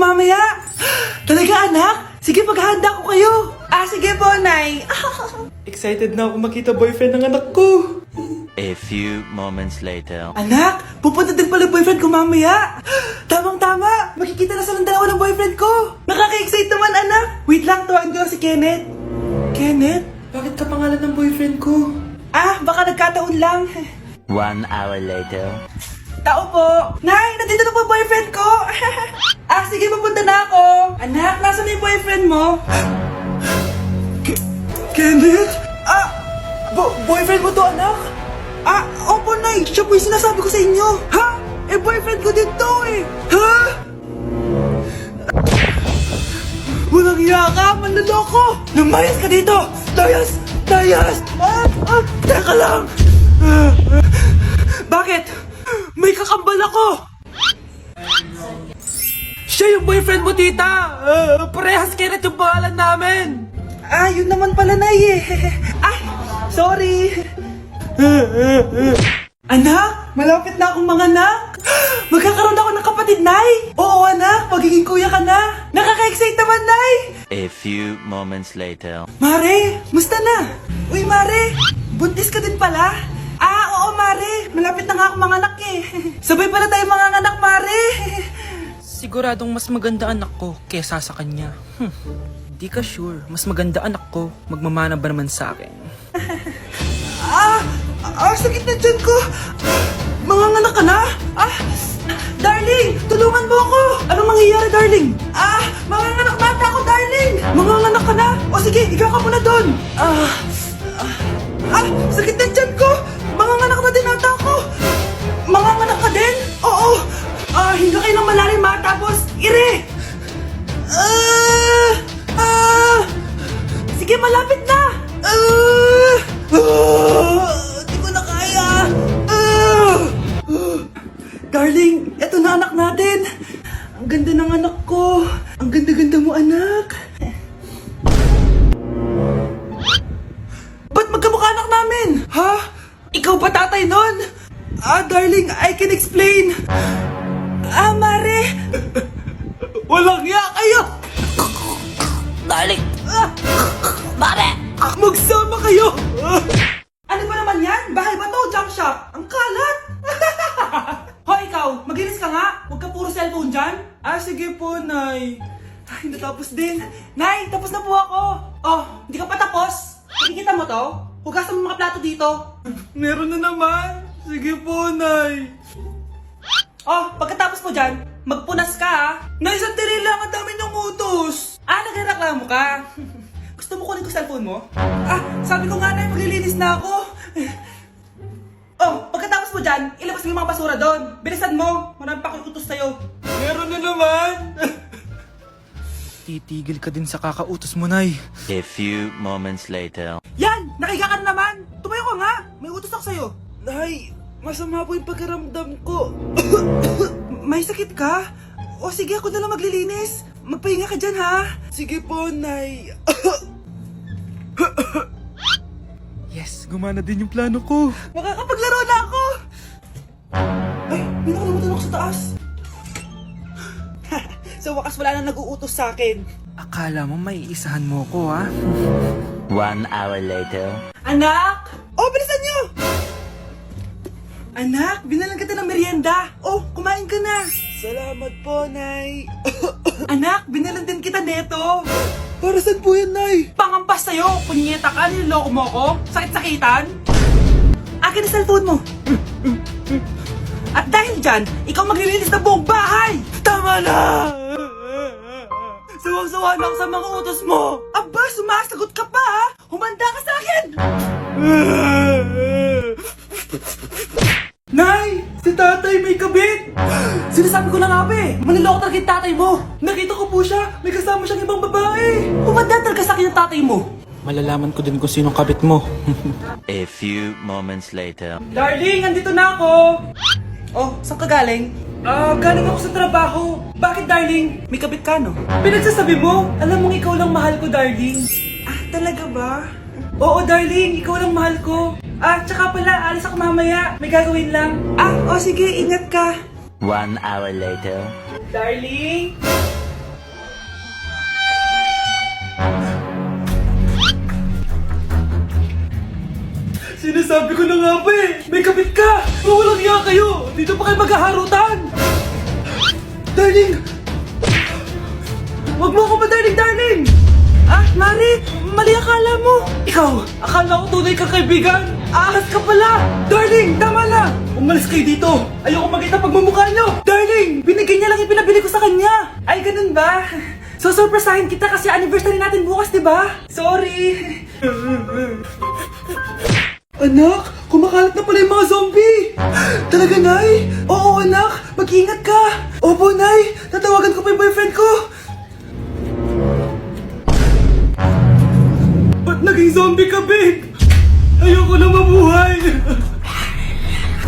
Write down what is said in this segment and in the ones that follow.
mamaya. Talaga, anak? Sige, paghahanda ko kayo. Sige po, Nay. Excited na ako makita boyfriend ng anak ko. A few moments later. Anak, pupunta din pala boyfriend ko mamaya. Tamang-tama, makikita na sa dalawa ng boyfriend ko. Nakaka-excite naman, anak. Wait lang, tawagin ko si Kenneth. Kenneth? Bakit ka pangalan ng boyfriend ko? Baka nagkataon lang. 1 hour later. Tao po. Nay, nandito na po boyfriend ko. Sige, papunta na ako. Anak, nasa na yung boyfriend mo? Kenneth? Boyfriend mo to, anak? Opo, Nay. Siya po yung sinasabi ko sa inyo. Ha? Boyfriend ko din to eh. Ha? Walang hiya ka, manloloko. Lumayas ka dito. Layas! Teka lang. Bakit? May kakambal ako. Siya yung boyfriend mo, tita. Parehas Kenneth yung pangalan namin. Yun naman pala, Nay eh. Sorry. Anak, malapit na akong manganak. Magkakaroon ako ng kapatid, Nay. Oo, anak, magiging kuya ka na. Nakaka-excite naman, Nay. A few moments later. Mare, musta na? Uy, Mare, buntis ka din pala? Oo, Mare, malapit na nga akong manganak eh. Sabay pala tayo manganganak, Mare. Siguradong mas maganda anak ko kesa sa kanya. Di ka sure, mas maganda anak ko, magmamana ba naman sa akin? Sakit na dyan ko. Manganganak ka na? Darling, tulungan mo ako. Anong mangyayari, darling? Manganganak na ako, darling. Manganganak ka na? O sige, ikaw ka muna doon. Sakit na dyan ko. Manganganak na din ata ako. Manganganak ka din? Oo. Hinga kayo ng malalim ha, tapos ire. Sige, malapit na. Di ko na kaya. Darling, eto na anak natin. Ang ganda ng anak ko. Ang ganda-ganda mo, anak. Ba't magkamukha anak namin? Ha? Ikaw ba tatay nun? Darling, I can explain. Mare. Walang hiya kayo. Darling! Mare! Magsama kayo. Ano ba naman yan? Bahay ba to? Junk shop? Ang kalat. Ikaw, maglinis ka nga. Huwag ka puro cellphone dyan. Sige po, Nay. Natapos din. Nay, tapos na po ako. Hindi ka pa tapos? Nakikita mo to? Hugasan mo mga plato dito. Meron na naman. Sige po, Nay. Pagkatapos mo dyan, magpunas ka ha. Nay, sandali lang. Ang dami ng utos. Nagreklamo ka. Gusto mo kunin ko cellphone mo? Sabi ko nga, Nay, maglilinis na ako. Pagkatapos mo dyan, ilabas mo yung mga basura doon. Bilisan mo. Marami pa akong utos sa'yo. Meron na naman. Titigil ka din sa kakautos mo, Nay. A few moments later. Yan! Nakiga ka na naman! Tumayo ka nga! May utos ako sa'yo. Nay, masama po yung pagkaramdam ko. May sakit ka? Sige, ako na lang maglilinis. Magpahinga ka dyan, ha? Sige po, Nay. Yes, gumana din yung plano ko. Makakapaglaro na ako! May nakalimutan ako sa taas. Sa wakas wala na nag-uutos sa akin. Akala mo may isahan mo ko, ha? 1 hour later. Anak! Bilisan niyo! Anak, binalan kita ng merienda. Kumain ka na. Salamat po, Nay. Anak, binalan din kita neto. Para saan po yan, Nay? Pangampas sa'yo. Punyeta ka, niloloko mo ko. Sakit-sakitan. Akin ang cellphone mo. At dahil dyan, ikaw maglilinis ng buong bahay. Tama na! Sawang-sawa na ako sa mga utos mo. Sumasagot ka pa ha? Humanda ka sa akin! Nay! Si tatay may kabit! Sinasabi ko na nga ba maniloko talaga yung tatay mo! Nakita ko po siya! May kasama siyang ibang babae! Humanda talaga sa akin yung tatay mo! Malalaman ko din kung sinong kabit mo. A few moments later. Darling, andito na ako! Saan ka galing? Galing ako sa trabaho. Bakit, darling? May kabit ka, no? Pinagsasabi mo? Alam mong ikaw lang mahal ko, darling. Talaga ba? Oo, darling. Ikaw lang mahal ko. Tsaka pala, alis ako mamaya. May gagawin lang. Sige, ingat ka. 1 hour later. Darling? Sinasabi ko na nga ba eh. May kapit ka. Walang iya kayo. Dito pa kayo maghaharutan. Darling! Huwag mo ako darling, darling! Ah, Mari! Mali akala mo! Ikaw, akala ko tunay kang kaibigan! Ahas ka pala! Darling, tama na! Umalis kayo dito! Ayoko makita pagmumukha nyo! Darling, binigay niya lang yung pinabili ko sa kanya! Ay, ganun ba? So, surpresahin kita kasi anniversary natin bukas, diba? Sorry! Anak, kumakalat na pala yung mga zombie! Talaga, Nay? Oo, anak! Mag-ingat ka! Opo, Nay! Tatawagan ko pa yung boyfriend ko! Ba't naging zombie ka, babe? Ayoko na mabuhay!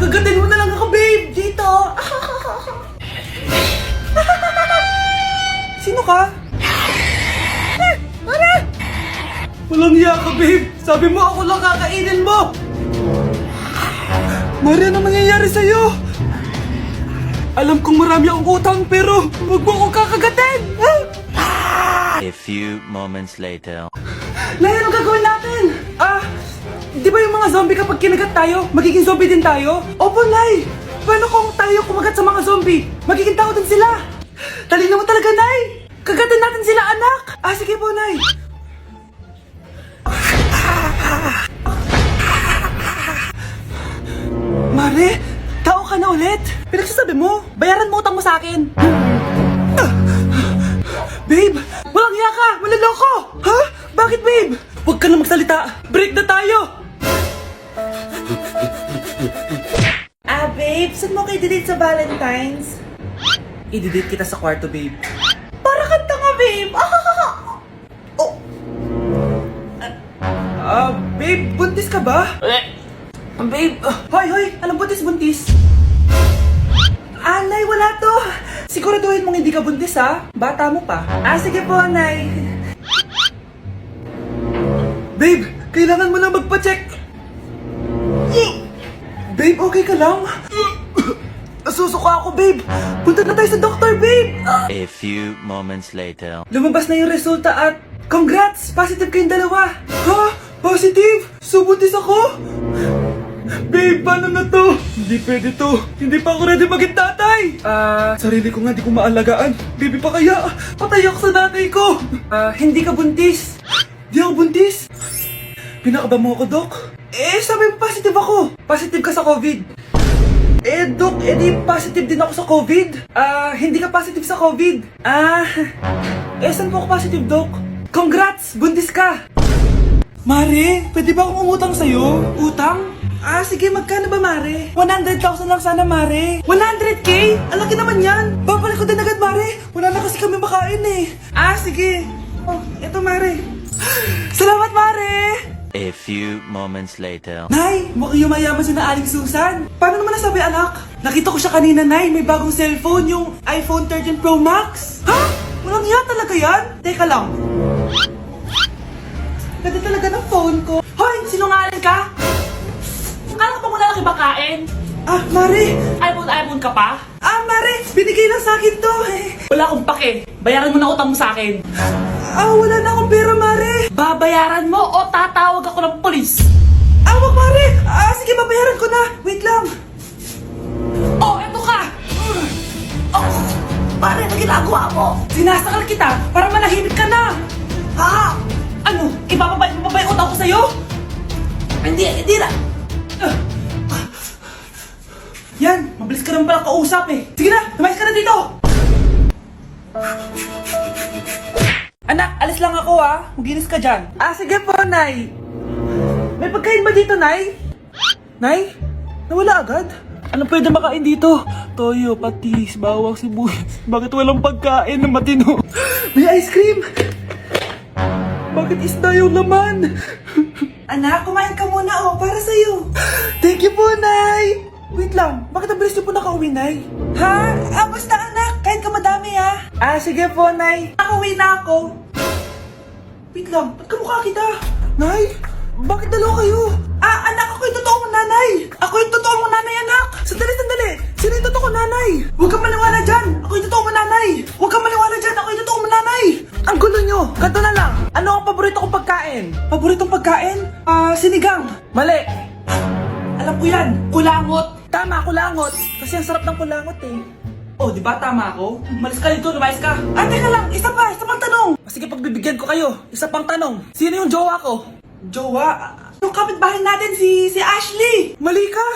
Kagatin mo na lang ako, babe! Dito! Sino ka? Walang hiya ka, babe! Sabi mo ako lang kakainin mo! Mari, ano mangyayari sa'yo? Alam kong marami akong utang pero huwag mo akong kakagatin! A few moments later. Nay, ano gagawin natin? Di ba yung mga zombie kapag kinagat tayo, magiging zombie din tayo? Opo, Nay! Paano kung tayo kumagat sa mga zombie? Magiging tao din sila! Talino mo talaga, Nay! Kagatin natin sila, anak! Sige po, Nay! Mare, tao ka na ulit? Pinagsasabi mo, bayaran mo utang mo sa akin. Babe, walang hiya ka! Maloloko! Ha? Bakit, babe? Huwag ka na magsalita! Break na tayo! Babe, saan mo kayo delete sa Valentine's? I-delete kita sa kwarto, babe. Para kang tanga, babe! Oh. Babe, buntis ka ba? Babe, hoy, anong buntis? Nay, wala to. Siguraduhin mong hindi ka buntis, ha? Bata mo pa. Sige po, Nay. Babe, kailangan mo na magpa-check. Babe, okay ka lang? Nasusuka ako, babe. Punta na tayo sa doktor, babe. A few moments later. Lumabas na yung resulta at congrats! Positive kayong dalawa. Ha? Positive? So, buntis ako? Babe, paano na to? Hindi pwede to. Hindi pa ako ready maging tatay. Sarili ko nga di ko maalagaan. Baby pa kaya? Patay ako sa nanay ko. Hindi ka buntis. Di ako buntis? Pinakaba mo ako, Dok? Sabi mo positive ako. Positive ka sa COVID. Dok, di positive din ako sa COVID. Hindi ka positive sa COVID. Saan po ako positive, Dok? Congrats! Buntis ka! Mare, pwede ba akong umutang sa'yo? Utang? Sige, magkano ba, Mare? 100,000 lang sana, Mare. 100K? Ang laki naman yan. Babalik ko din agad, Mare. Wala na kasi kami makain eh. Sige. Eto, Mare. Salamat, Mare! A few moments later. Nay, mukhang yumayaman si na Aling Susan. Paano naman nasabi, anak? Nakita ko siya kanina, Nay. May bagong cellphone, yung iPhone 13 Pro Max. Ha? Walang iya talaga yan? Teka lang. Ganda talaga ng phone ko. Hoy, sinungaling ka? Kala ko muna lang ibakain. Mare. iPhone ka pa? Mare, binigay lang sa akin to. Wala akong pake. Bayaran mo na utang mo sa akin. Wala na akong pera, Mare. Babayaran mo o tatawag ako ng polis. Wag, Mare. Sige, babayaran ko na. Wait lang. Eto ka. Mare, ano ginagawa mo? Sinasakal kita para manahimik ka na. Ano? Ibababay mo ba yung utang ko sa'yo? Hindi na. Yan, mabilis ka naman pala kausap eh. Sige na, lumayas ka na dito. Anak, alis lang ako Maginis ka dyan. Sige po, Nay. May pagkain ba dito, Nay? Nay? Nawala agad? Anong pwede makain dito? Toyo, patis, bawang, sibuyas. Bakit walang pagkain na matino? May ice cream! Bakit isda yung laman? Anak, kumain ka muna para sa'yo. Thank you po, Nay! Wait lang, bakit ang bilis niyo po nakauwi, Nay? Basta anak, kain ka madami sige po, Nay. Nakauwi na ako. Wait lang, ba't kamukha kita? Nay, bakit dalawa kayo? Anak, ako yung totoo mong nanay. Ako yung totoo mong nanay, anak. Sandali. Sino yung totoo kong nanay? Huwag kang maniwala dyan. Ako yung totoo mong nanay. Huwag kang maniwala dyan. Ako yung totoo mong nanay. Ang gulo nyo. Ganto na lang. Ano ang paborito kong pagkain? Paboritong pagkain? Sinigang. Mali. Alam ko yan. Kulangot. Tama, kulangot. Kasi ang sarap ng kulangot eh. Oh, di ba tama ako? Malis ka dito, lumayas ka. Ah, teka lang. Isa pang tanong. Sige, pagbibigyan ko kayo. Isa pang tanong. Sino yung jowa ko? Jowa? Yung kapitbahay natin, si Ashley. Mali ka.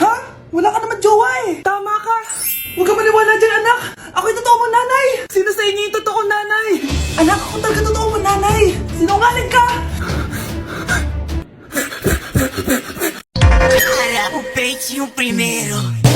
Ha? Wala ka naman jowa eh. Tama ka. Huwag ka maniwala dyan, anak. Ako yung totoo mong nanay. Sino sa inyo yung totoong nanay? Anak, ako talaga totoo mong nanay. Sinungaling ka. Para o peito primero.